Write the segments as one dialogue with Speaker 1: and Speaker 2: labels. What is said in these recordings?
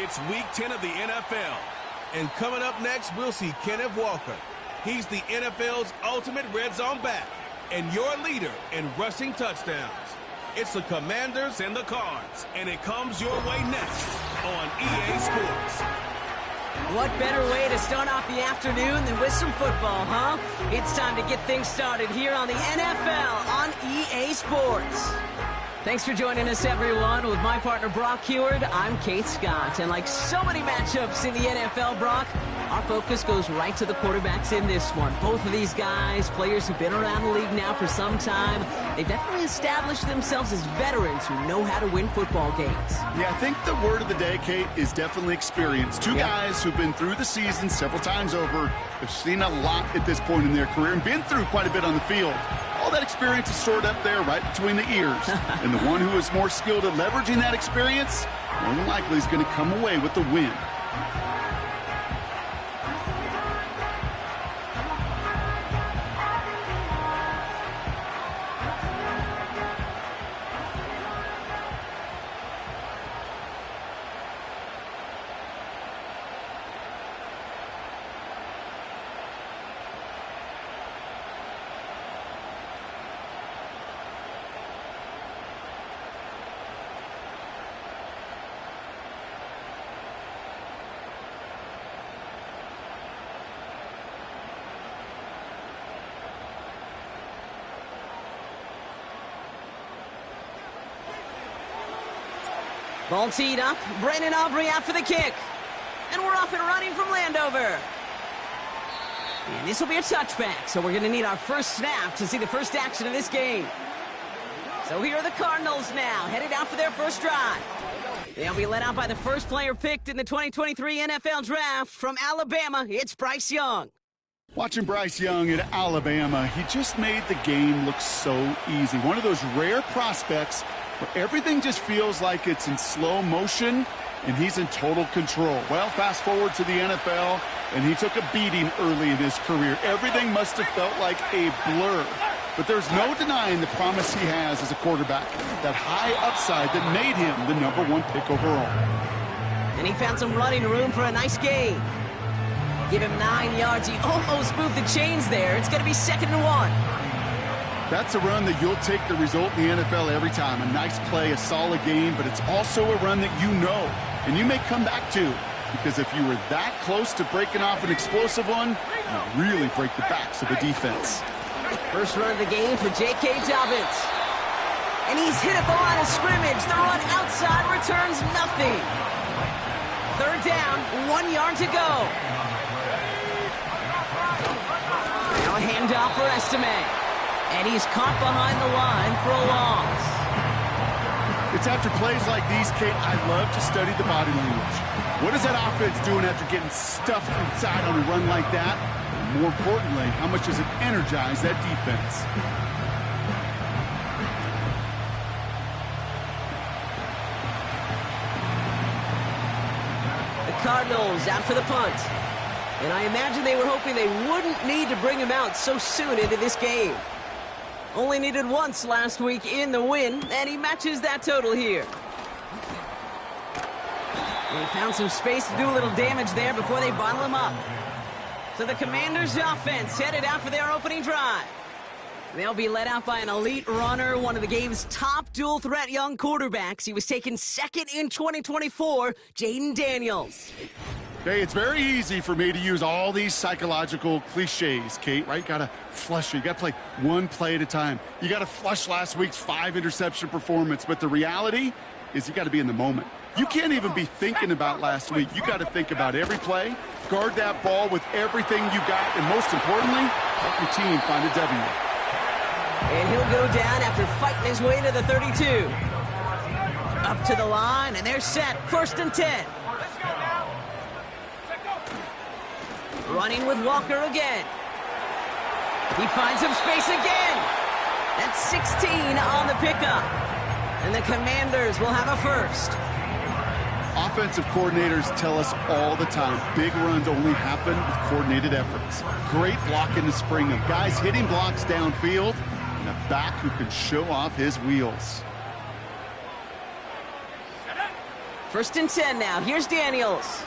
Speaker 1: It's Week 10 of the NFL. And coming up next, we'll see Kenneth Walker. He's the NFL's ultimate red zone back and your leader in rushing touchdowns. It's the Commanders and the Cards, and it comes your way next on EA Sports.
Speaker 2: What better way to start off the afternoon than with some football, huh? It's time to get things started here on the NFL on EA Sports. Thanks for joining us, everyone. With my partner, Brock Heward, I'm Kate Scott. And like so many matchups in the NFL, Brock, our focus goes right to the quarterbacks in this one. Both of these guys, players who've been around the league now for some time, they've definitely established themselves as veterans who know how to win football games.
Speaker 3: Yeah, I think the word of the day, Kate, is definitely experience. Two guys who've been through the season several times over, have seen a lot at this point in their career, and been through quite a bit on the field. All that experience is stored up there right between the ears. And the one who is more skilled at leveraging that experience, more than likely is going to come away with the win.
Speaker 2: Ball teed up. Brandon Aubrey out for the kick. And we're off and running from Landover. And this will be a touchback, so we're going to need our first snap to see the first action of this game. So here are the Cardinals now, headed out for their first drive. They'll be led out by the first player picked in the 2023 NFL Draft from Alabama. It's Bryce Young.
Speaker 3: Watching Bryce Young at Alabama, he just made the game look so easy. One of those rare prospects where everything just feels like it's in slow motion and he's in total control. Well, fast forward to the NFL, and he took a beating early in his career. Everything must have felt like a blur. But there's no denying the promise he has as a quarterback, that high upside that made him the #1 pick overall.
Speaker 2: And he found some running room for a nice gain. Give him 9 yards. He almost moved the chains there. It's going to be 2nd and 1.
Speaker 3: That's a run that you'll take the result in the NFL every time. A nice play, a solid game, but it's also a run that you know and you may come back to, because if you were that close to breaking off an explosive one, you really break the backs of the defense.
Speaker 2: First run of the game for J.K. Dobbins. And he's hit at the line of scrimmage. The run outside returns nothing. 3rd down, 1 yard to go. Now a handoff for Estime. And he's caught behind the line for a loss.
Speaker 3: It's after plays like these, Kate, I love to study the body language. What is that offense doing after getting stuffed inside on a run like that? And more importantly, how much does it energize that defense?
Speaker 2: The Cardinals out for the punt. And I imagine they were hoping they wouldn't need to bring him out so soon into this game. Only needed once last week in the win, and he matches that total here. They found some space to do a little damage there before they bottle him up. So the Commanders' offense headed out for their opening drive. They'll be led out by an elite runner, one of the game's top dual-threat young quarterbacks. He was taken 2nd in 2024, Jaden Daniels.
Speaker 3: Hey, it's very easy for me to use all these psychological cliches, Kate, right? You got to flush it. You got to play one play at a time. You got to flush last week's 5-interception performance. But the reality is you got to be in the moment. You can't even be thinking about last week. You got to think about every play, guard that ball with everything you got, and most importantly, help your team find a W.
Speaker 2: And he'll go down after fighting his way to the 32. Up to the line, and they're set. 1st and 10. Running with Walker again. He finds some space again. That's 16 on the pickup. And the Commanders will have a first.
Speaker 3: Offensive coordinators tell us all the time, big runs only happen with coordinated efforts. Great block in the spring of guys hitting blocks downfield, and a back who can show off his wheels.
Speaker 2: First and 10 now. Here's Daniels.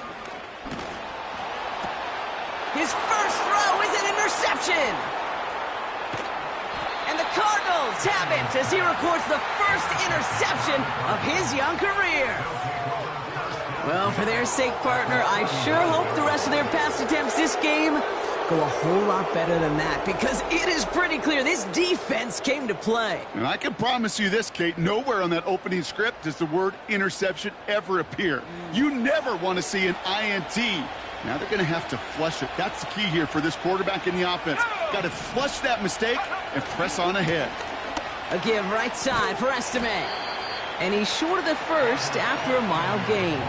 Speaker 2: His first throw is an interception. And the Cardinals have it as he records the first interception of his young career. Well, for their sake, partner, I sure hope the rest of their pass attempts this game go a whole lot better than that, because it is pretty clear this defense came to play.
Speaker 3: And I can promise you this, Kate, nowhere on that opening script does the word interception ever appear. You never want to see an INT. Now they're going to have to flush it. That's the key here for this quarterback in the offense. Got to flush that mistake and press on ahead.
Speaker 2: A give right side for Estime. And he's short of the first after a mile gain.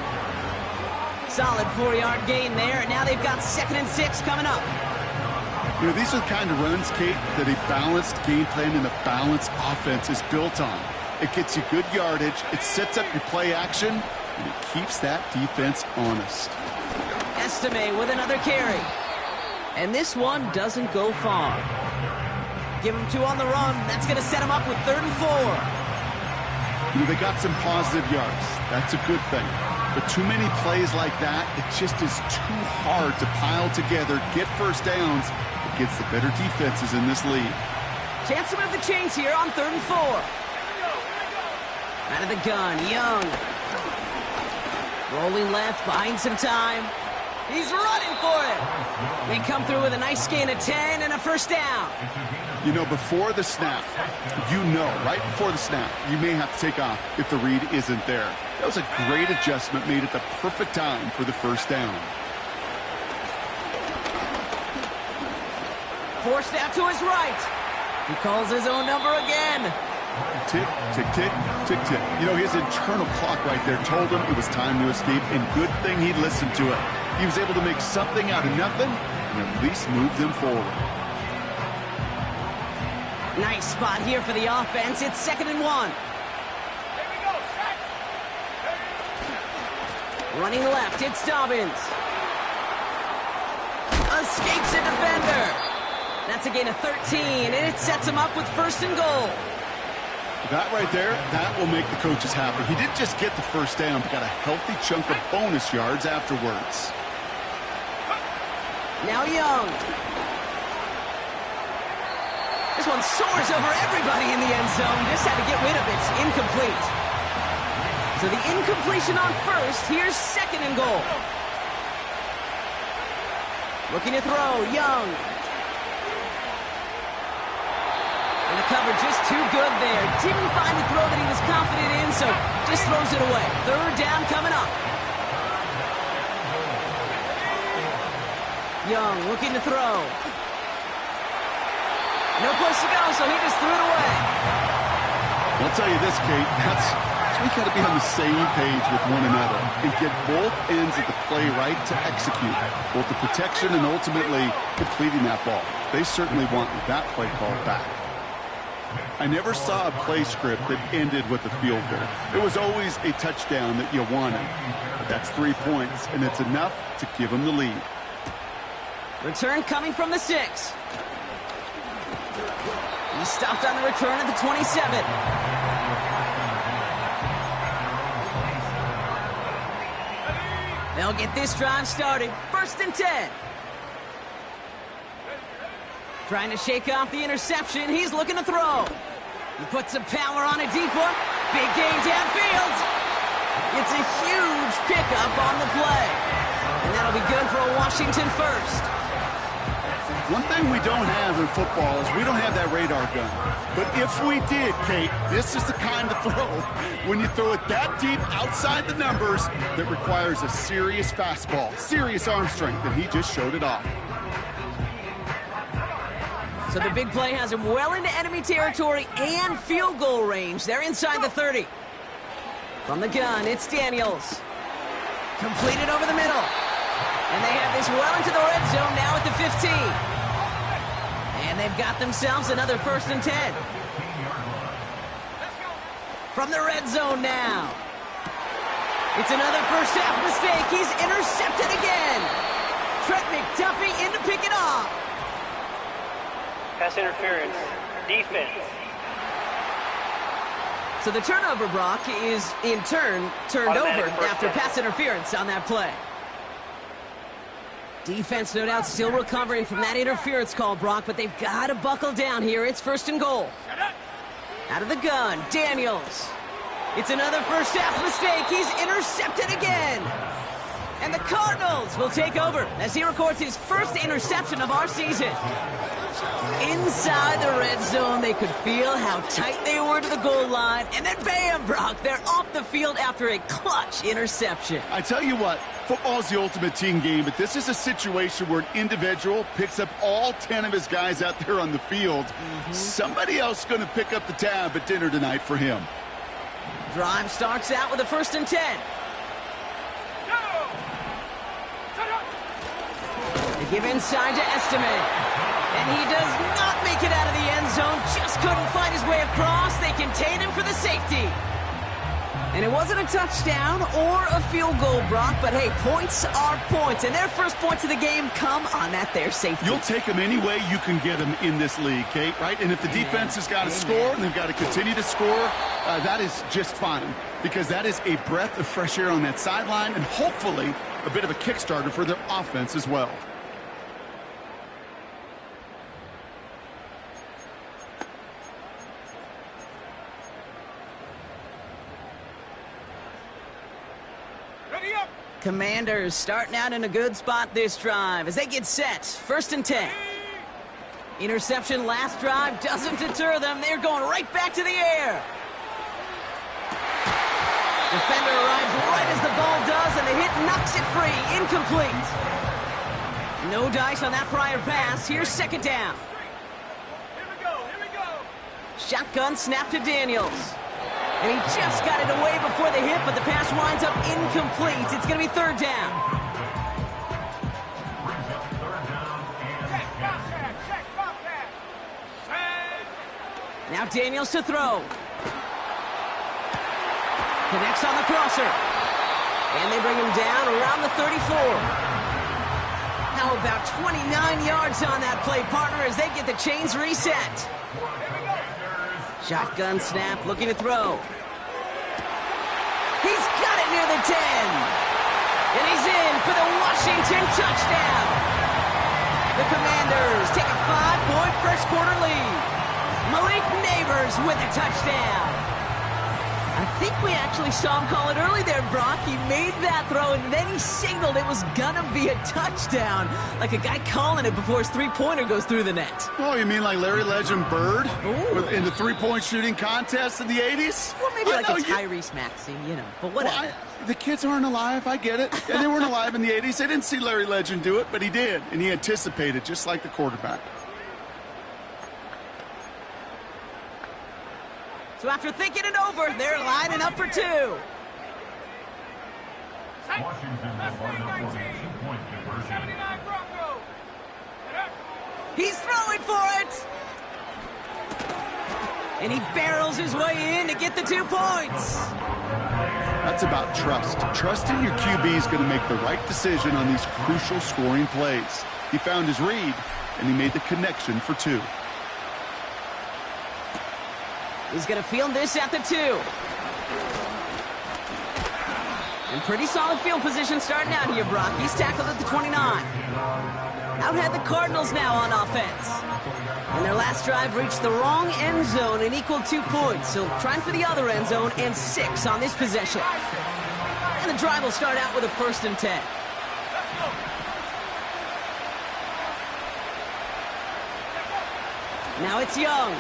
Speaker 2: Solid 4-yard gain there, and now they've got 2nd and 6 coming up.
Speaker 3: You know, these are the kind of runs, Kate, that a balanced game plan and a balanced offense is built on. It gets you good yardage, it sets up your play action, and it keeps that defense honest.
Speaker 2: Estime with another carry. And this one doesn't go far. Give him 2 on the run. That's going to set him up with 3rd and 4.
Speaker 3: You know, they got some positive yards. That's a good thing. But too many plays like that, it just is too hard to pile together, get first downs against the better defenses in this league.
Speaker 2: Chance to move the chains here on 3rd and 4. Out of the gun, Young. Rolling left, buying some time. He's running for it. They come through with a nice gain of 10 and a first down.
Speaker 3: You know, before the snap, right before the snap, you may have to take off if the read isn't there. That was a great adjustment made at the perfect time for the first down.
Speaker 2: Forced out to his right. He calls his own number again.
Speaker 3: Tick, tick, tick, tick, tick. You know, his internal clock right there told him it was time to escape, and good thing he listened to it. He was able to make something out of nothing and at least move them forward.
Speaker 2: Nice spot here for the offense. It's 2nd and 1. Running left, it's Dobbins. Escapes a defender. That's a gain of 13, and it sets him up with 1st and goal.
Speaker 3: That right there, that will make the coaches happy. He didn't just get the first down, but got a healthy chunk of bonus yards afterwards.
Speaker 2: Now Young. This one soars over everybody in the end zone. Just had to get rid of it. Incomplete. So the incompletion on 1st. Here's 2nd and goal. Looking to throw, Young. And the cover just too good there. Didn't find the throw that he was confident in, so just throws it away. 3rd down coming up. Young looking to throw. No place to go, so he just threw it away.
Speaker 3: I'll tell you this, Kate, that's we got to be on the same page with one another and get both ends of the play right to execute, both the protection and ultimately completing that ball. They certainly want that play call back. I never saw a play script that ended with a field goal. It was always a touchdown that you wanted. But that's 3 points, and it's enough to give them the lead.
Speaker 2: Return coming from the 6. He stopped on the return at the 27. They'll get this drive started. 1st and 10. Trying to shake off the interception. He's looking to throw. He puts some power on a deep one. Big gain downfield. It's a huge pickup on the play. And that'll be good for a Washington first.
Speaker 3: One thing we don't have in football is we don't have that radar gun. But if we did, Kate, this is the kind of throw, when you throw it that deep outside the numbers, that requires a serious fastball, serious arm strength, and he just showed it off.
Speaker 2: So the big play has him well into enemy territory and field goal range. They're inside the 30. From the gun, it's Daniels. Completed over the middle. And they have this well into the red zone now at the 15. And they've got themselves another 1st and 10. From the red zone now. It's another first half mistake. He's intercepted again. Trent McDuffie in to pick it off.
Speaker 4: Pass interference. Defense.
Speaker 2: So the turnover, Brock, is in turn turned over after pass interference on that play. Defense, no doubt, still recovering from that interference call, Brock, but they've got to buckle down here. It's 1st and goal. Out of the gun, Daniels. It's another first half mistake. He's intercepted again. And the Cardinals will take over as he records his first interception of our season. Inside the red zone, they could feel how tight they were to the goal line. And then bam, Brock, they're off the field after a clutch interception.
Speaker 3: I tell you what, football's the ultimate team game, but this is a situation where an individual picks up all 10 of his guys out there on the field. Somebody else is going to pick up the tab at dinner tonight for him.
Speaker 2: Drive starts out with a 1st and 10. They give inside to Estime. And he does not make it out of the end zone. Just couldn't find his way across. They contain him for the safety. And it wasn't a touchdown or a field goal, Brock, but hey, points are points. And their first points of the game come on that there safety.
Speaker 3: You'll take them any way you can get them in this league, Kate, right? And if the defense has got to score and they've got to continue to score, that is just fine. Because that is a breath of fresh air on that sideline and hopefully a bit of a kickstarter for their offense as well.
Speaker 2: Commanders starting out in a good spot this drive as they get set. 1st and 10. Interception last drive doesn't deter them. They're going right back to the air. Defender arrives right as the ball does, and the hit knocks it free. Incomplete. No dice on that prior pass. Here's 2nd down.
Speaker 4: Here we go.
Speaker 2: Shotgun snap to Daniels. And he just got it away before the hit, but the pass winds up incomplete. It's going to be 3rd down. Now Daniels to throw. Connects on the crosser. And they bring him down around the 34. How about 29 yards on that play, partner, as they get the chains reset. Shotgun snap, looking to throw. He's got it near the 10. And he's in for the Washington touchdown. The Commanders take a 5-point first quarter lead. Malik Neighbors with a touchdown. I think we actually saw him call it early there, Brock. He made that throw, and then he signaled it was gonna be a touchdown. Like a guy calling it before his three-pointer goes through the net.
Speaker 3: Oh, you mean like Larry Legend Bird in the three-point shooting contest in the 80s?
Speaker 2: Well, maybe like a Tyrese Maxey, you know, but whatever.
Speaker 3: Well, the kids aren't alive, I get it. And they weren't alive in the 80s. They didn't see Larry Legend do it, but he did, and he anticipated, just like the quarterback.
Speaker 2: So after thinking it over, they're lining up for 2. He's throwing for it. And he barrels his way in to get the 2 points.
Speaker 3: That's about trust. Trusting your QB is going to make the right decision on these crucial scoring plays. He found his read, and he made the connection for 2.
Speaker 2: He's going to field this at the 2. And pretty solid field position starting out here, Brock. He's tackled at the 29. Out had the Cardinals now on offense. And their last drive reached the wrong end zone and equaled 2 points. So trying for the other end zone and 6 on this possession. And the drive will start out with a 1st and 10. Now it's Young.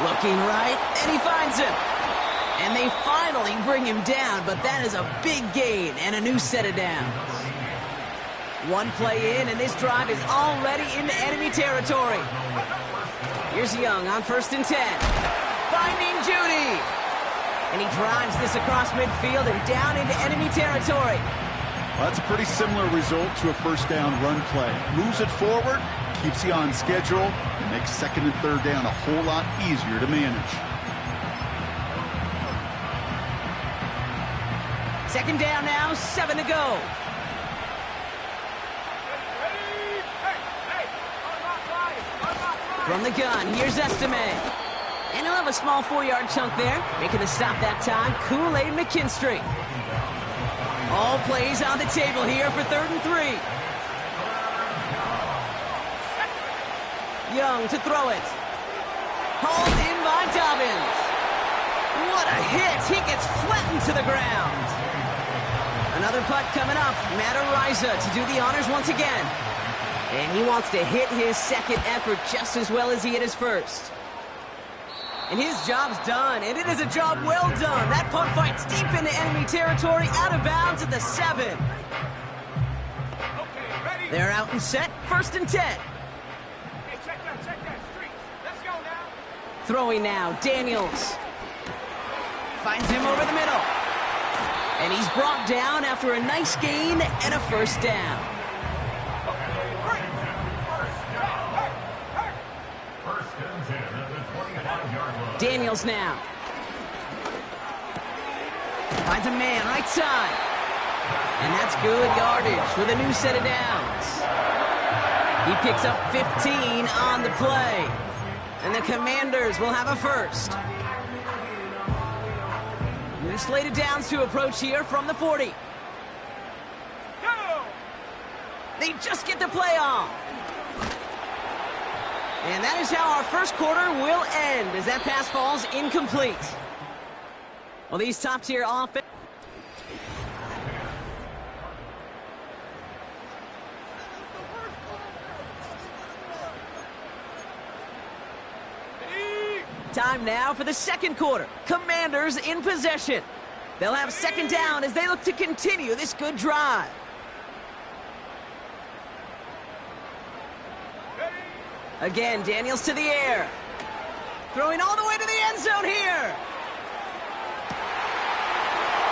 Speaker 2: Looking right, and he finds him. And they finally bring him down, but that is a big gain and a new set of downs. 1 play in, and this drive is already into enemy territory. Here's Young on 1st and 10. Finding Judy. And he drives this across midfield and down into enemy territory.
Speaker 3: Well, that's a pretty similar result to a first down run play. Moves it forward, keeps you on schedule, and makes 2nd and 3rd down a whole lot easier to manage.
Speaker 2: 2nd down now, 7 to go. From the gun, here's Estime. And he'll have a small 4-yard chunk there. Making the stop that time, Kool-Aid McKinstry. All plays on the table here for 3rd and 3. Young to throw it. Hauled in by Dobbins. What a hit. He gets flattened to the ground. Another punt coming up. Matt Ariza to do the honors once again. And he wants to hit his second effort just as well as he hit his first. And his job's done, and it is a job well done. That punt fight's deep into enemy territory, out of bounds at the 7.
Speaker 4: Okay, ready?
Speaker 2: They're out and set, 1st and 10.
Speaker 4: Hey, check that, street. Let's go now.
Speaker 2: Throwing now, Daniels. Finds him over the middle. And he's brought down after a nice gain and a 1st down. Daniels now. Finds a man right side. And that's good yardage with a new set of downs. He picks up 15 on the play. And the Commanders will have a 1st. New slate of downs to approach here from the 40.
Speaker 4: Go!
Speaker 2: They just get the play off. And that is how our first quarter will end as that pass falls incomplete. Well, these top-tier offense... Time now for the second quarter. Commanders in possession. They'll have 2nd down as they look to continue this good drive. Again, Daniels to the air. Throwing all the way to the end zone here.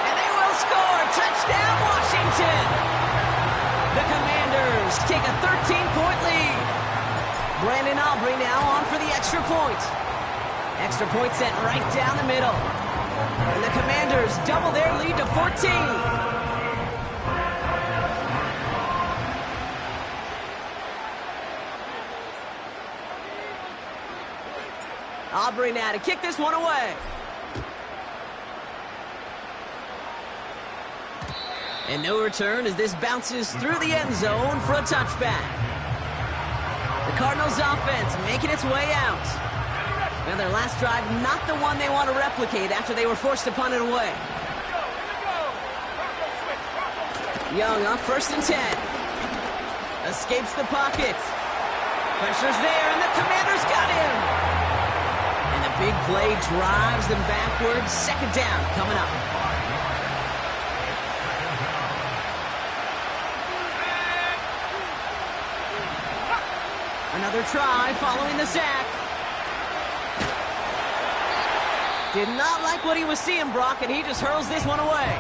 Speaker 2: And they will score. Touchdown, Washington. The Commanders take a 13-point lead. Brandon Aubrey now on for the extra point. Extra point set right down the middle. And the Commanders double their lead to 14. Aubrey now to kick this one away. And no return as this bounces through the end zone for a touchback. The Cardinals offense making its way out. Now their last drive, not the one they want to replicate after they were forced to punt it away. Young on 1st and 10. Escapes the pocket. Pressure's there, and the Commanders got him. And the big play drives them backwards. 2nd down coming up. Another try following the sack. Did not like what he was seeing, Brock, and he just hurls this one away.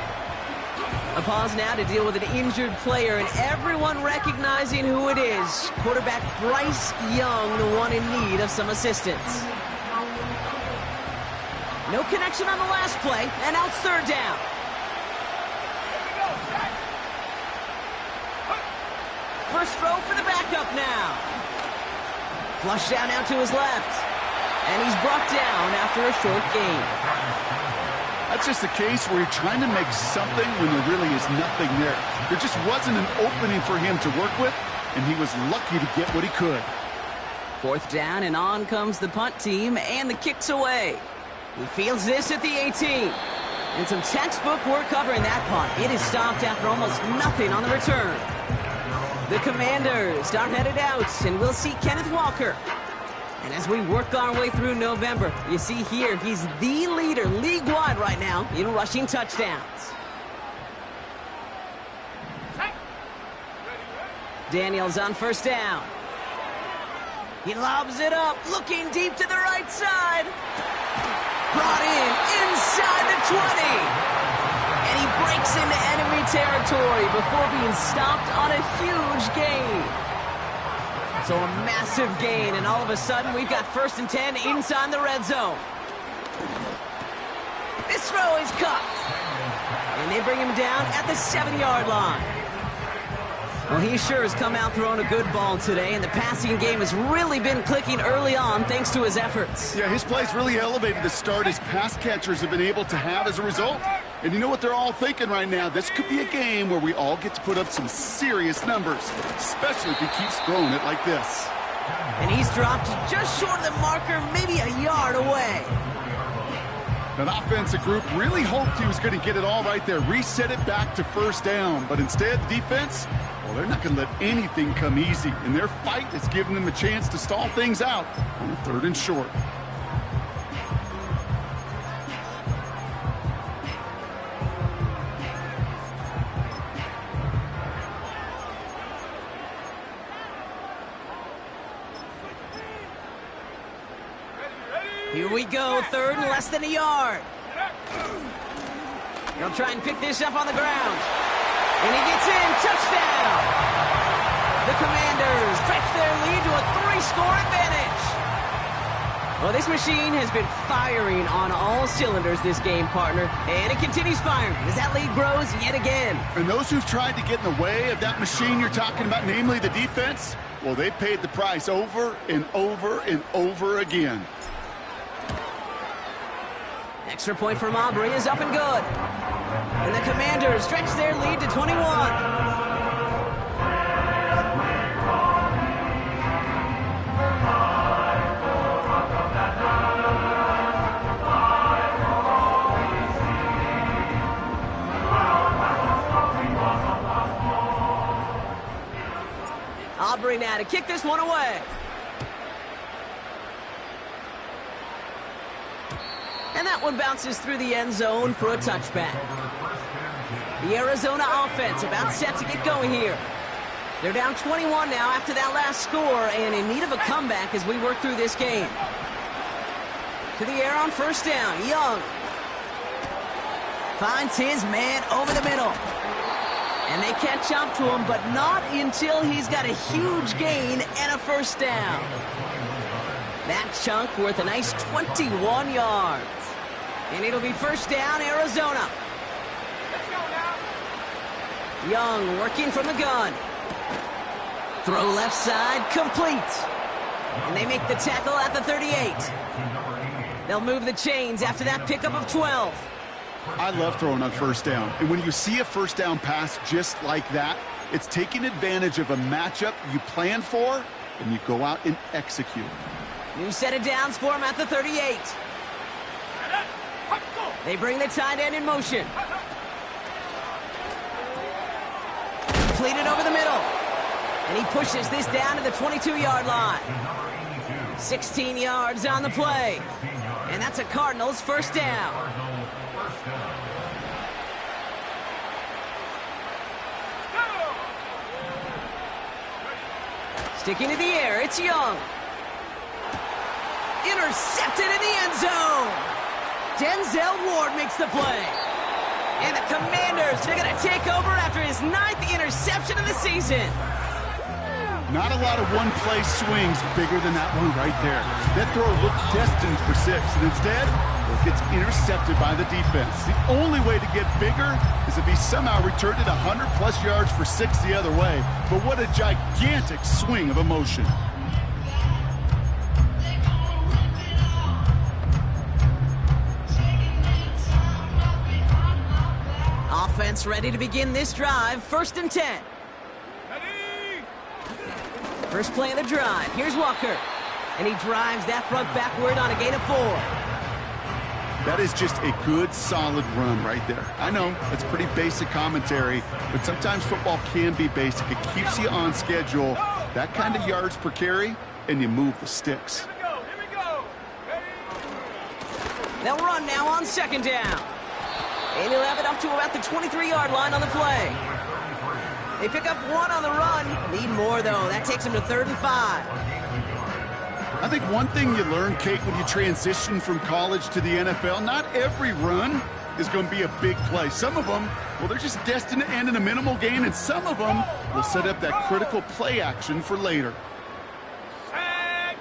Speaker 2: A pause now to deal with an injured player, and everyone recognizing who it is. Quarterback Bryce Young, the one in need of some assistance. No connection on the last play, and now it's 3rd down. First throw for the backup now. Flush down out to his left. And he's brought down after a short gain.
Speaker 3: That's just a case where you're trying to make something when there really is nothing there. There just wasn't an opening for him to work with, and he was lucky to get what he could.
Speaker 2: 4th down, and on comes the punt team, and the kick's away. He fields this at the 18. And some textbook work covering that punt. It is stopped after almost nothing on the return. The Commanders are headed out, and we'll see Kenneth Walker. And as we work our way through November, you see here, he's the leader league-wide right now in rushing touchdowns. Daniels on 1st down. He lobs it up, looking deep to the right side. Brought in inside the 20. And he breaks into enemy territory before being stopped on a huge gain. So a massive gain, and all of a sudden we've got 1st and 10 inside the red zone. This throw is caught. And they bring him down at the 7-yard line. Well, he sure has come out throwing a good ball today, and the passing game has really been clicking early on thanks to his efforts.
Speaker 3: Yeah, his play's really elevated the start his pass catchers have been able to have as a result. And you know what they're all thinking right now? This could be a game where we all get to put up some serious numbers, especially if he keeps throwing it like this.
Speaker 2: And he's dropped just short of the marker, maybe a yard away.
Speaker 3: That offensive group really hoped he was going to get it all right there, reset it back to first down. But instead, defense, well, they're not going to let anything come easy. And their fight is giving them a chance to stall things out on a 3rd and short.
Speaker 2: Here we go, 3rd and less than a yard. He'll try and pick this up on the ground. And he gets in, touchdown! The Commanders stretch their lead to a 3-score advantage. Well, this machine has been firing on all cylinders this game, partner. And it continues firing as that lead grows yet again.
Speaker 3: And those who've tried to get in the way of that machine you're talking about, namely the defense, well, they paid the price over and over and over again.
Speaker 2: Extra point from Aubrey is up and good. And the Commanders stretch their lead to 21. Aubrey now to kick this one away. And that one bounces through the end zone for a touchback. The Arizona offense about set to get going here. They're down 21 now after that last score and in need of a comeback as we work through this game. To the air on first down, Young. Finds his man over the middle. And they catch up to him, but not until he's got a huge gain and a first down. That chunk worth a nice 21 yards. And it'll be first down, Arizona.
Speaker 4: Let's go now.
Speaker 2: Young working from the gun. Throw left side, complete. And they make the tackle at the 38. They'll move the chains after that pickup of 12.
Speaker 3: I love throwing on first down. And when you see a first down pass just like that, it's taking advantage of a matchup you plan for, and you go out and execute.
Speaker 2: New set of downs for him at the 38. They bring the tight end in motion. Completed over the middle. And he pushes this down to the 22-yard line. 16 yards on the play. And that's a Cardinals first down. Sticking to the air, it's Young. Intercepted in the end zone. Denzel Ward makes the play. And the Commanders are going to take over after his 9th interception of the season.
Speaker 3: Not a lot of one-play swings bigger than that one right there. That throw looked destined for 6, and instead, it gets intercepted by the defense. The only way to get bigger is if he somehow returned it 100-plus yards for 6 the other way. But what a gigantic swing of emotion.
Speaker 2: Offense ready to begin this drive. 1st and 10.
Speaker 4: Ready?
Speaker 2: First play of the drive. Here's Walker. And he drives that front backward on a gain of 4.
Speaker 3: That is just a good, solid run right there. I know, it's pretty basic commentary, but sometimes football can be basic. It keeps you on schedule. That kind of yards per carry, and you move the sticks.
Speaker 4: Here we go. Ready?
Speaker 2: They'll run now on 2nd down. And he'll have it up to about the 23-yard line on the play. They pick up 1 on the run. Need more, though. That takes him to 3rd and 5.
Speaker 3: I think one thing you learn, Kate, when you transition from college to the NFL, not every run is going to be a big play. Some of them, well, they're just destined to end in a minimal gain, and some of them will set up that critical play action for later.
Speaker 4: Set.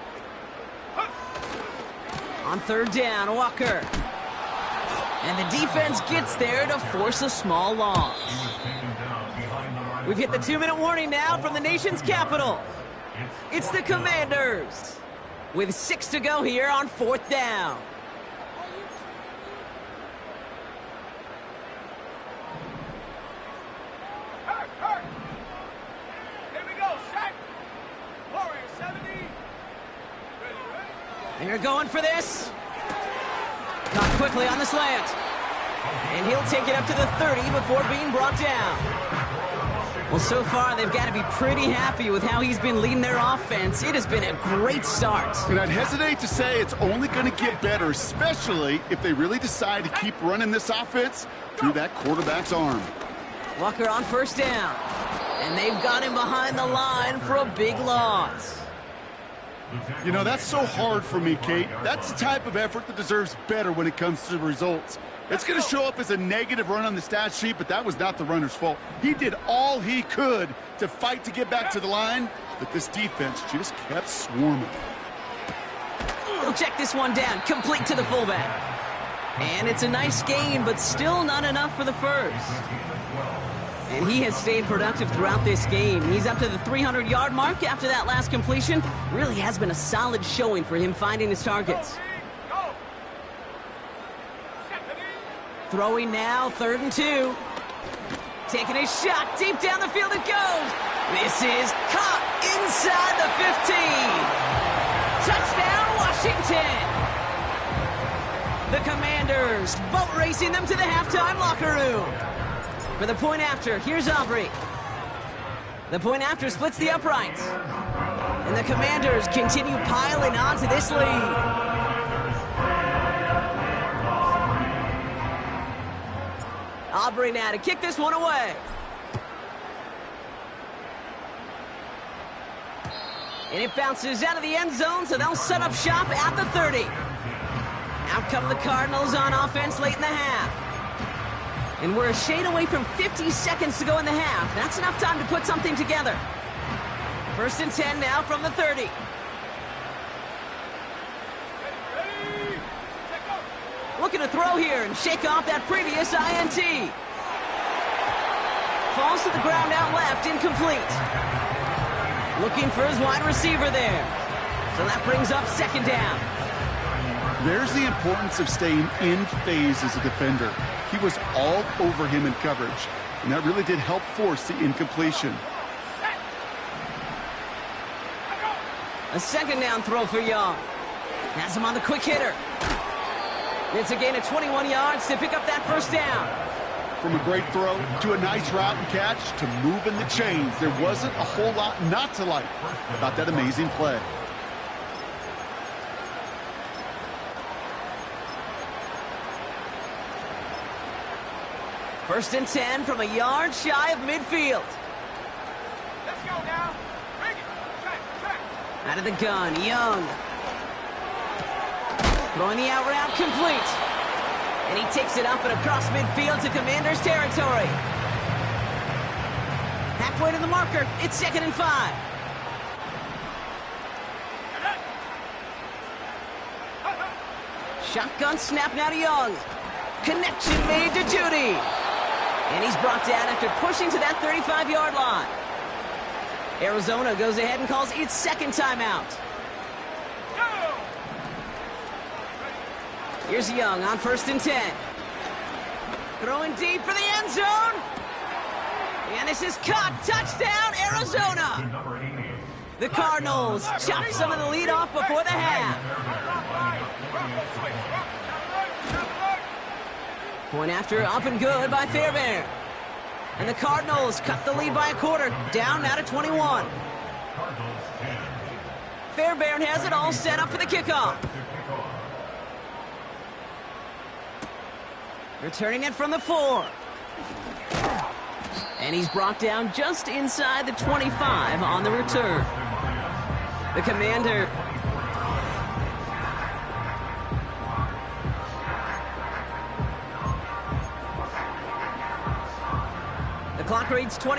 Speaker 2: On 3rd down, Walker. And the defense gets there to force a small loss. We've hit the 2-minute warning now from the nation's capital. It's the Commanders with 6 to go here on 4th down.
Speaker 4: Here we go, set. Warrior 70.
Speaker 2: They're going for this. Caught quickly on the slant. And he'll take it up to the 30 before being brought down. Well, so far, they've got to be pretty happy with how he's been leading their offense. It has been a great start.
Speaker 3: And I'd hesitate to say it's only going to get better, especially if they really decide to keep running this offense through that quarterback's arm.
Speaker 2: Walker on 1st down. And they've got him behind the line for a big loss.
Speaker 3: You know, that's so hard for me, Kate. That's the type of effort that deserves better when it comes to the results. It's going to show up as a negative run on the stat sheet, but that was not the runner's fault. He did all he could to fight to get back to the line, but this defense just kept swarming.
Speaker 2: He'll check this one down, complete to the fullback. And it's a nice gain, but still not enough for the first. And he has stayed productive throughout this game. He's up to the 300-yard mark after that last completion. Really has been a solid showing for him finding his targets. Throwing now, 3rd and 2. Taking a shot, deep down the field it goes. This is caught inside the 15. Touchdown, Washington. The Commanders boat racing them to the halftime locker room. For the point after, here's Aubrey. The point after splits the uprights. And the Commanders continue piling on to this lead. Aubrey now to kick this one away. And it bounces out of the end zone, so they'll set up shop at the 30. Out come the Cardinals on offense late in the half. And we're a shade away from 50 seconds to go in the half. That's enough time to put something together. 1st and 10 now from the 30. Looking to throw here and shake off that previous INT. Falls to the ground out left, incomplete. Looking for his wide receiver there. So that brings up 2nd down.
Speaker 3: There's the importance of staying in phase as a defender. He was all over him in coverage, and that really did help force the incompletion.
Speaker 2: A 2nd down throw for Young. Has him on the quick hitter. It's a gain of 21 yards to pick up that 1st down.
Speaker 3: From a great throw to a nice route and catch to moving the chains, there wasn't a whole lot not to like about that amazing play.
Speaker 2: First and 10 from a yard shy of midfield.
Speaker 4: Let's go now. Bring it. Track.
Speaker 2: Out of the gun, Young. Throwing the out route complete. And he takes it up and across midfield to Commanders territory. Halfway to the marker, it's 2nd and 5. Shotgun snap now to Young. Connection made to Judy. And he's brought down after pushing to that 35-yard line. Arizona goes ahead and calls its 2nd timeout. Here's Young on 1st and 10. Throwing deep for the end zone. And this is caught. Touchdown, Arizona. The Cardinals chop some of the lead off before the half. Point after up and good by Fairbairn. And the Cardinals cut the lead by a quarter. Down now to 21. Fairbairn has it all set up for the kickoff. Returning it from the 4. And he's brought down just inside the 25 on the return. The Commander. The clock reads 20.